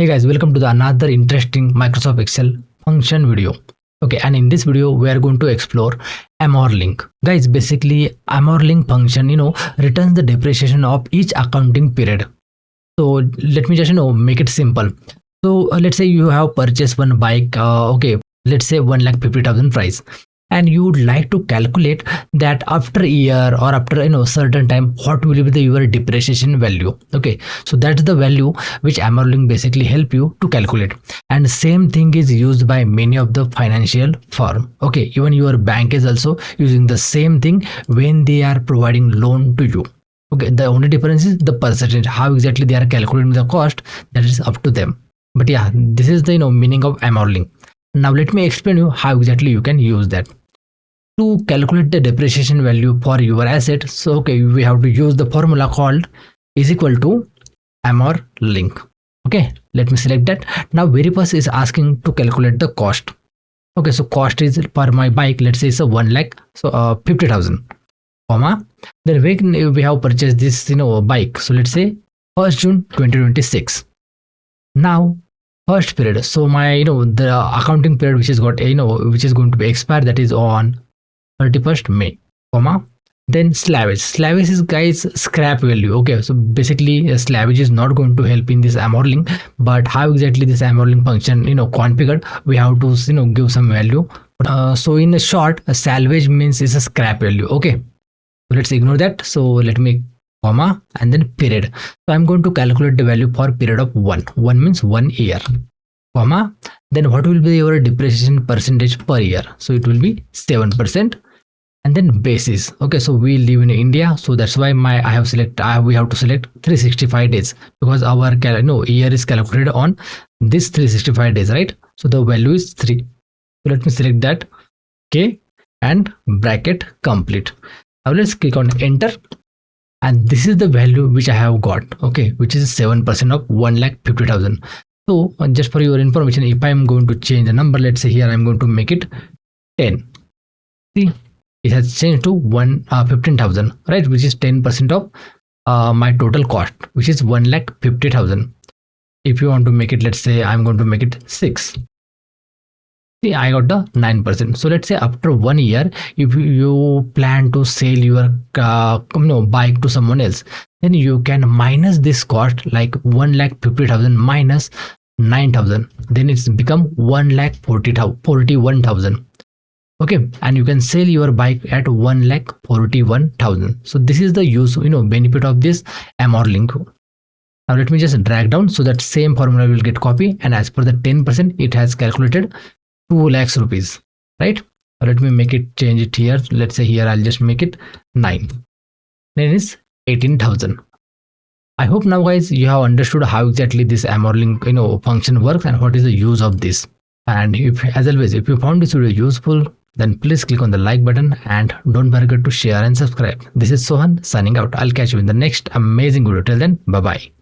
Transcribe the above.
Hey guys, welcome to the another interesting Microsoft Excel function video. Okay, and in this video we are going to explore AMORLINC. Guys, basically AMORLINC function returns the depreciation of each accounting period. So let me just make it simple. So let's say you have purchased one bike, okay, let's say 1,50,000 price, and you would like to calculate that after a year or after certain time what will be your depreciation value. Okay, so that's the value which AMORLINC basically help you to calculate, and same thing is used by many of the financial firm. Okay, even your bank is also using the same thing when they are providing loan to you. Okay, the only difference is the percentage, how exactly they are calculating the cost, that is up to them. But yeah, this is the meaning of AMORLINC. Now let me explain you how exactly you can use that to calculate the depreciation value for your asset. So okay, we have to use the formula called is equal to AMORLINC. Okay, let me select that. Now very first is asking to calculate the cost. Okay, so cost is per my bike, let's say it's a 1,50,000, comma, then when we have purchased this bike, so let's say 1st June 2026. Now first period, so my the accounting period which is got which is going to be expired, that is on 31st May, comma, then slavage is guys scrap value. Okay, so basically slavage is not going to help in this AMORLINC, but how exactly this AMORLINC function configured, we have to give some value. So in short, a salvage means is a scrap value. Okay, so let's ignore that. So let me comma and then period. So I'm going to calculate the value for period of 1 means 1 year, comma, then what will be your depreciation percentage per year? So it will be 7%. And then basis. Okay, so we live in India, so that's why we have to select 365 days, because our year is calculated on this 365 days, right? So the value is 3. So let me select that. Okay, and bracket complete. Now let's click on enter, and this is the value which I have got. Okay, which is 7% of 1,50,000. So just for your information, if I am going to change the number, let's say here I'm going to make it 10. See, it has changed to 15,000, right, which is 10% of my total cost, which is 1,50,000. If you want to make it, let's say I'm going to make it 6. See, I got the 9%. So let's say after 1 year, if you plan to sell your bike to someone else, then you can minus this cost, like 1,50,000 minus 9,000, then it's become 1,41,000. Okay, and you can sell your bike at 1,41,000. So this is the use benefit of this AMORLINC. Now let me just drag down so that same formula will get copied, and as per the 10%, it has calculated 2 lakhs rupees, right? Let me make it, change it here. Let's say here I'll just make it 9. Then it's 18,000. I hope now guys you have understood how exactly this AMORLINC function works and what is the use of this. And if, as always, if you found this video useful, then please click on the like button and don't forget to share and subscribe. This is Sohan signing out. I'll catch you in the next amazing video. Till then, bye bye.